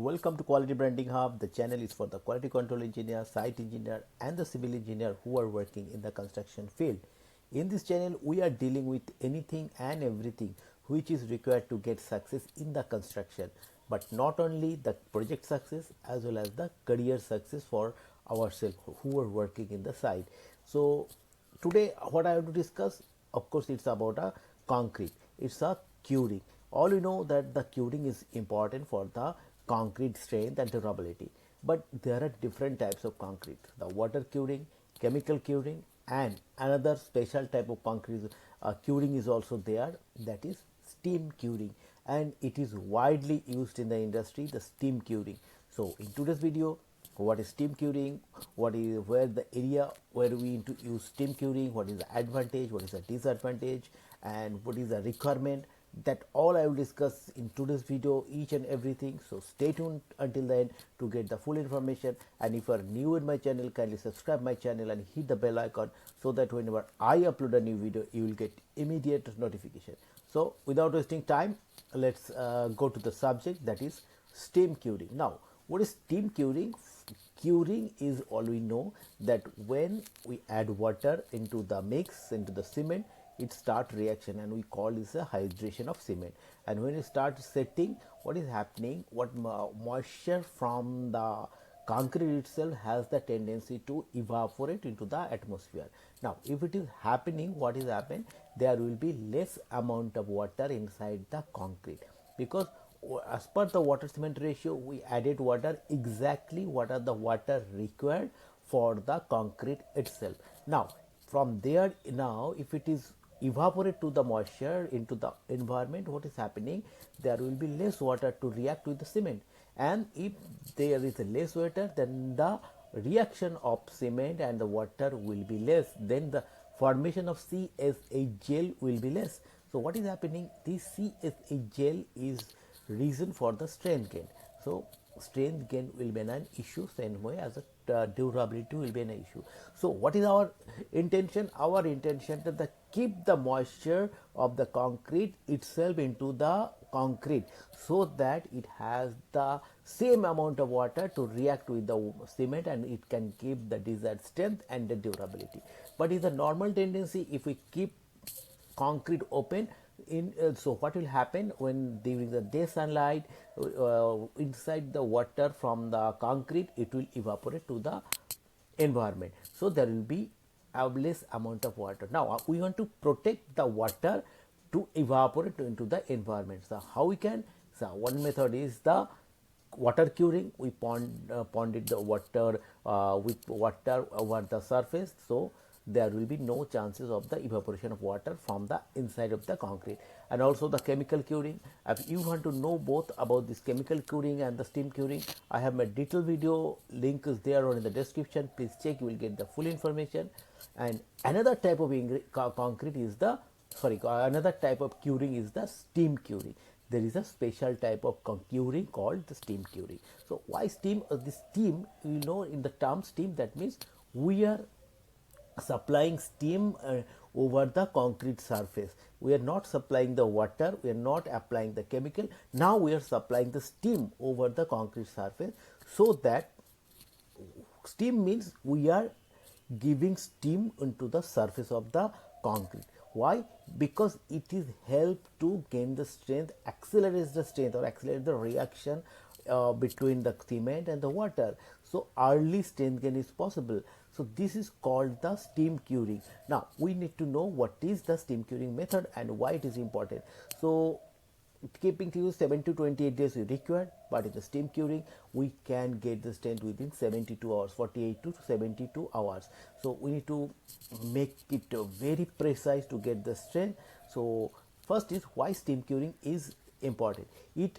Welcome to Quality Branding Hub. The channel is for the quality control engineer, site engineer, and the civil engineer who are working in the construction field. In this channel, we are dealing with anything and everything which is required to get success in the construction, but not only the project success as well as the career success for ourselves who are working in the site. So, today, what I have to discuss, of course, it's about a concrete. It's a curing. All you know that the curing is important for the concrete strength and durability, but there are different types of concrete: the water curing, chemical curing, and another special type of concrete curing is also there, that is steam curing, and it is widely used in the industry, the steam curing. So in today's video, what is steam curing, what is where the area where we need to use steam curing, what is the advantage, what is the disadvantage, and what is the requirement, that all I will discuss in today's video, each and everything. So stay tuned until the end to get the full information. And if you are new in my channel, kindly subscribe my channel and hit the bell icon so that whenever I upload a new video, you will get immediate notification. So without wasting time, let's go to the subject, that is steam curing. Now, what is steam curing? Curing is all we know that when we add water into the mix, into the cement, it start reaction, and we call this a hydration of cement. And when it starts setting, what is happening, what moisture from the concrete itself has the tendency to evaporate into the atmosphere. Now if it is happening, what is happening, there will be less amount of water inside the concrete, because as per the water cement ratio, we added water exactly what are the water required for the concrete itself. Now from there, now if it is evaporate to the moisture into the environment, what is happening, there will be less water to react with the cement, and if there is less water, then the reaction of cement and the water will be less, then the formation of CSH gel will be less. So what is happening, this CSH gel is reason for the strength gain. So strength gain will be an issue, same way as a durability will be an issue. So what is our intention? Our intention to keep the moisture of the concrete itself into the concrete, so that it has the same amount of water to react with the cement, and it can keep the desired strength and the durability. But is a normal tendency if we keep concrete open in, so what will happen, when during the day sunlight, inside the water from the concrete, it will evaporate to the environment, so there will be a less amount of water. Now we want to protect the water to evaporate into the environment. So how we can, so one method is the water curing. We ponded the water with water over the surface, so there will be no chances of the evaporation of water from the inside of the concrete. And also the chemical curing. If you want to know both about this chemical curing and the steam curing, I have my detailed video, link is there or in the description, please check, you will get the full information. And another type of concrete is the, another type of curing is the steam curing. There is a special type of curing called the steam curing. So why steam? The steam, you know, in the term steam, that means we are supplying steam over the concrete surface. We are not supplying the water, we are not applying the chemical. Now we are supplying the steam over the concrete surface, so that steam means we are giving steam into the surface of the concrete. Why? Because it is help to gain the strength, accelerates the strength or accelerate the reaction between the cement and the water. So early strength gain is possible. So this is called the steam curing. Now we need to know what is the steam curing method and why it is important. So keeping to you 7 to 28 days is required, but in the steam curing we can get the strength within 72 hours, 48 to 72 hours. So we need to make it very precise to get the strength. So first is why steam curing is important. It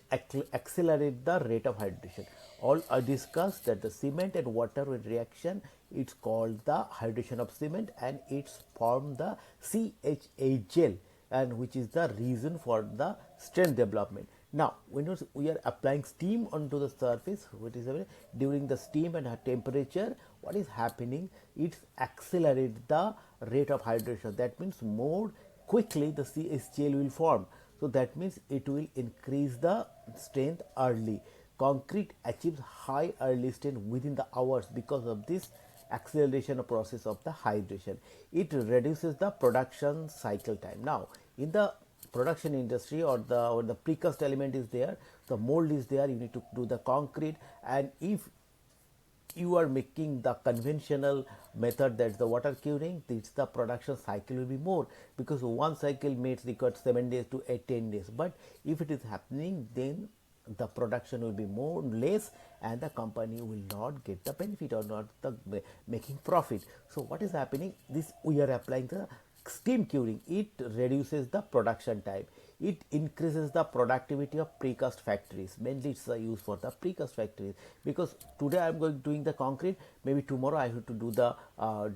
accelerates the rate of hydration. All I discussed that the cement and water with reaction, it's called the hydration of cement, and it's formed the CHA gel, and which is the reason for the strength development. Now when we are applying steam onto the surface, what is during the steam and temperature, what is happening, it accelerates the rate of hydration. That means more quickly the CH gel will form. So that means it will increase the strength early concrete achieves high early strength within the hours because of this acceleration process of the hydration. It reduces the production cycle time. Now, in the production industry, or the precast element is there, the mold is there, you need to do the concrete, and if you are making the conventional method, that's the water curing, this the production cycle will be more, because one cycle may require 7 days to 10 days, but if it is happening, then the production will be more less and the company will not get the benefit or not the making profit. So what is happening, this we are applying the steam curing. It reduces the production time, it increases the productivity of precast factories. Mainly it's used for the precast factories, because today I am going doing the concrete, maybe tomorrow I have to do the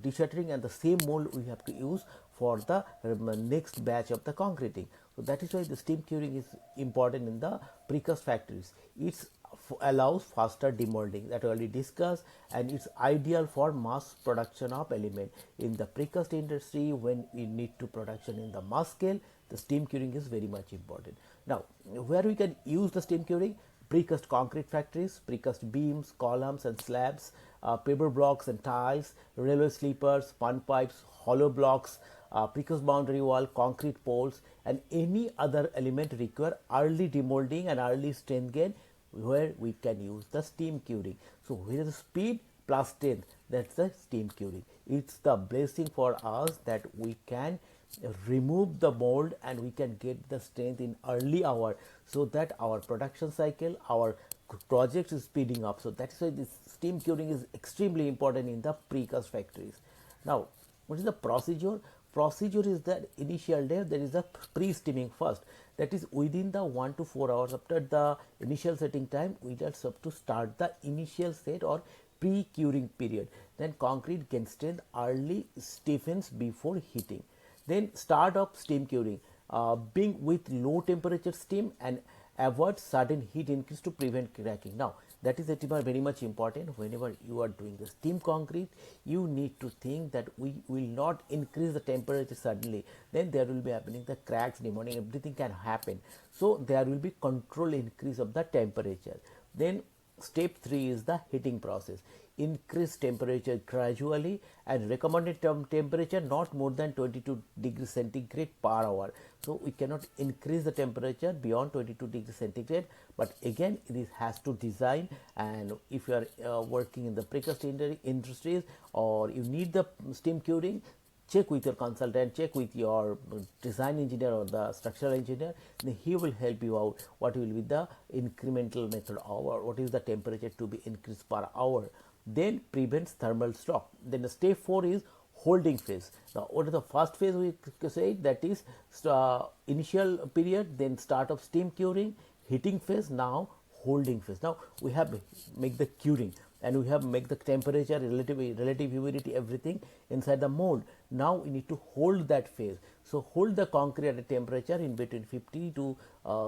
deshuttering, and the same mold we have to use for the next batch of the concreting. So that is why the steam curing is important in the precast factories. It allows faster demolding, that we already discussed, and it's ideal for mass production of element. In the precast industry, when we need to production in the mass scale, the steam curing is very much important. Now, where we can use the steam curing? Precast concrete factories, precast beams, columns and slabs, paper blocks and tiles, railway sleepers, span pipes, hollow blocks, precast boundary wall, concrete poles, and any other element require early demolding and early strength gain, where we can use the steam curing. So where is the speed plus strength, that's the steam curing. It's the blessing for us that we can remove the mold and we can get the strength in early hour, so that our production cycle, our project is speeding up. So that's why this steam curing is extremely important in the precast factories. Now, what is the procedure? Procedure is that initial day there is a pre-steaming first, that is within the 1 to 4 hours after the initial setting time, we just have to start the initial set or pre-curing period. Then concrete gains strength, early stiffens before heating. Then start of steam curing, being with low temperature steam and avoid sudden heat increase to prevent cracking. Now that is very much important. Whenever you are doing the steam concrete, you need to think that we will not increase the temperature suddenly, then there will be happening the cracks, demolding, everything can happen. So there will be control increase of the temperature. Then step 3 is the heating process. Increase temperature gradually, and recommended temperature not more than 22 degrees centigrade per hour. So we cannot increase the temperature beyond 22 degrees centigrade, but again it has to design. And if you are working in the precast industries, or you need the steam curing, check with your consultant, check with your design engineer or the structural engineer, then he will help you out what will be the incremental method, or what is the temperature to be increased per hour. Then prevents thermal shock. Then the step 4 is holding phase. Now what is the first phase we say, that is initial period, then start of steam curing, heating phase, now holding phase. Now we have make the curing, and we have make the temperature, relative humidity, everything inside the mold. Now we need to hold that phase. So hold the concrete at a temperature in between 50 to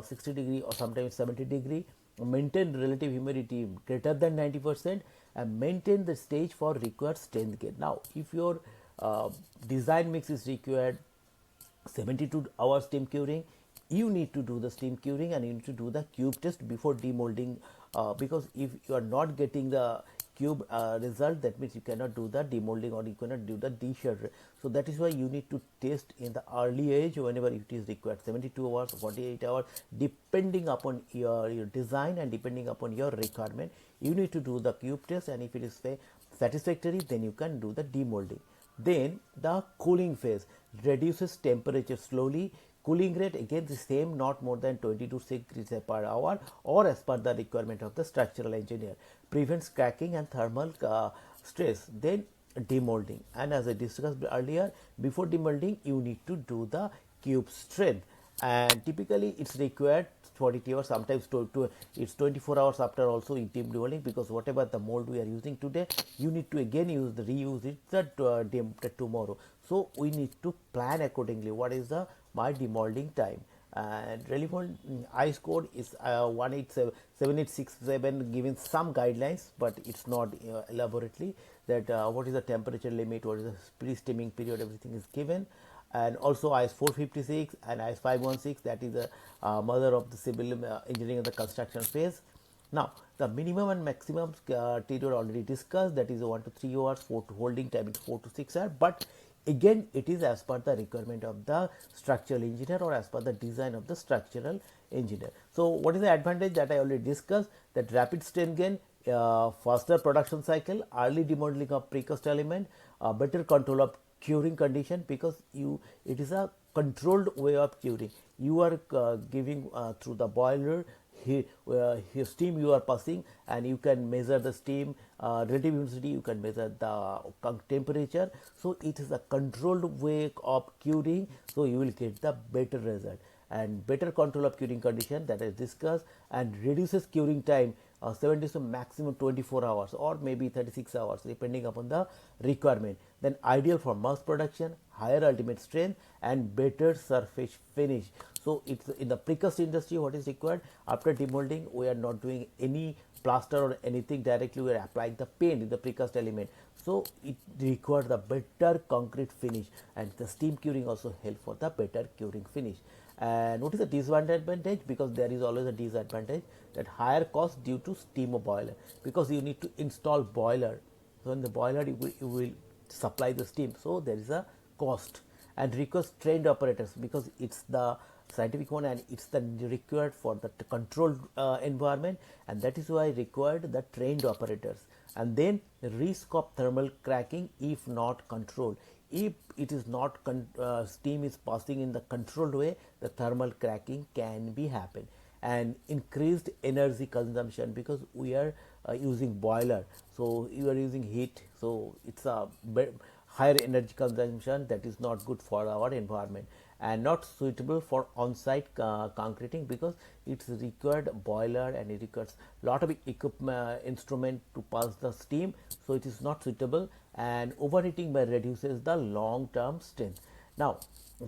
60 degree or sometimes 70 degree. Maintain relative humidity greater than 90%, and maintain the stage for required strength gain. Now if your design mix is required 72 hours steam curing, you need to do the steam curing and you need to do the cube test before demolding, because if you are not getting the cube result, that means you cannot do the demolding or you cannot do the deshutter. So that is why you need to test in the early age whenever it is required, 72 hours, 48 hours, depending upon your design and depending upon your requirement. You need to do the cube test, and if it is satisfactory, then you can do the demolding. Then the cooling phase reduces temperature slowly. Cooling rate again the same, not more than 22 degrees per hour, or as per the requirement of the structural engineer. Prevents cracking and thermal stress. Then demolding, and as I discussed earlier, before demolding you need to do the cube strength, and typically it's required 48 hours, sometimes it's 24 hours after also in demolding, because whatever the mold we are using today, you need to again reuse it tomorrow. So we need to plan accordingly what is the my demolding time. And relevant ICE code is 7867, giving some guidelines, but it's not elaborately that what is the temperature limit, what is the pre-steaming period, everything is given. And also IS 456 and IS 516, that is the mother of the civil engineering of the construction phase. Now, the minimum and maximum tenure already discussed, that is 1 to 3 hours, 4 to holding time is 4 to 6 hours, but again it is as per the requirement of the structural engineer or as per the design of the structural engineer. So, what is the advantage that I already discussed? That rapid strain gain, faster production cycle, early demodeling of precast element, better control of curing condition, because it is a controlled way of curing. You are giving through the boiler his steam you are passing, and you can measure the steam relative humidity, you can measure the temperature. So it is a controlled way of curing, so you will get the better result and better control of curing condition, that is discussed, and reduces curing time 7 days to maximum 24 hours or maybe 36 hours depending upon the requirement. Then ideal for mass production, higher ultimate strength and better surface finish. So it's in the precast industry. What is required after demolding? We are not doing any plaster or anything directly, we are applying the paint in the precast element. So it requires the better concrete finish, and the steam curing also help for the better curing finish. And what is the disadvantage? Because there is always a disadvantage, that higher cost due to steam boiler, because you need to install boiler. So in the boiler you will supply the steam, so there is a cost, and requires trained operators, because it's the scientific one and it's the required for the controlled environment, and that is why required the trained operators. And then risk of thermal cracking if not controlled. If it is not steam is passing in the controlled way, the thermal cracking can be happen. And increased energy consumption, because we are using boiler, so you are using heat, so it's a higher energy consumption, that is not good for our environment, and not suitable for on-site concreting, because it's required boiler and it requires lot of equipment instrument to pass the steam, so it is not suitable, and overheating by reduces the long-term strength. Now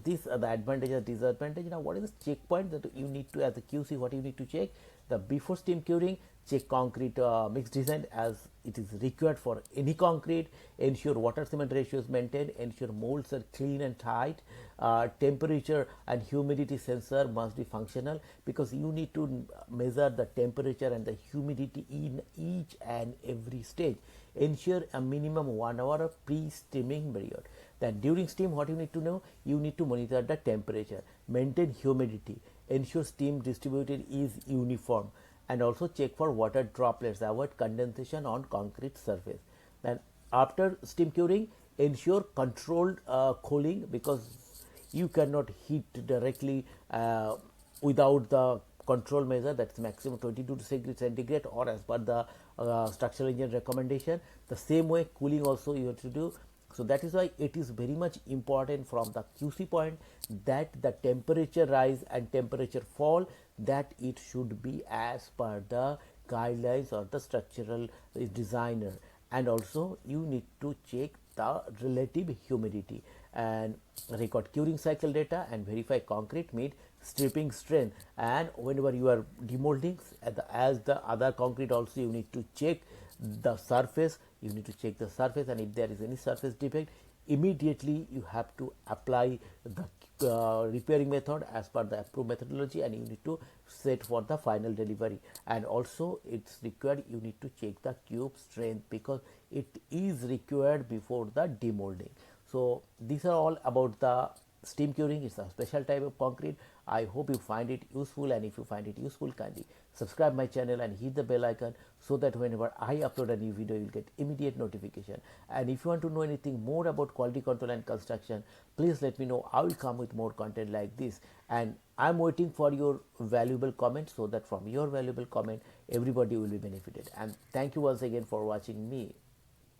these are the advantage and disadvantage. Now what is the checkpoint that you need to, as a QC, what you need to check? The before steam curing, check concrete mix design as it is required for any concrete, ensure water cement ratio is maintained, ensure molds are clean and tight, temperature and humidity sensor must be functional, because you need to measure the temperature and the humidity in each and every stage. Ensure a minimum 1 hour of pre-steaming period. Then during steam, what you need to know? You need to monitor the temperature, maintain humidity, ensure steam distributed is uniform, and also check for water droplets, avoid condensation on concrete surface. Then after steam curing, ensure controlled cooling, because you cannot heat directly without the control measure, that's maximum 22 degrees centigrade or as per the structural engineer recommendation. The same way cooling also you have to do. So that is why it is very much important from the QC point, that the temperature rise and temperature fall, that it should be as per the guidelines or the structural designer. And also you need to check the relative humidity and record curing cycle data and verify concrete meet stripping strength. And whenever you are demolding, as the other concrete also, you need to check the surface, you need to check the surface, and if there is any surface defect, immediately you have to apply the repairing method as per the approved methodology, and you need to set for the final delivery. And also it's required, you need to check the cube strength, because it is required before the demolding. So these are all about the steam curing. It's a special type of concrete. I hope you find it useful, and if you find it useful, kindly subscribe my channel and hit the bell icon, so that whenever I upload a new video, you will get immediate notification. And if you want to know anything more about quality control and construction, please let me know. I will come with more content like this, and I'm waiting for your valuable comments, so that from your valuable comment everybody will be benefited. And thank you once again for watching me.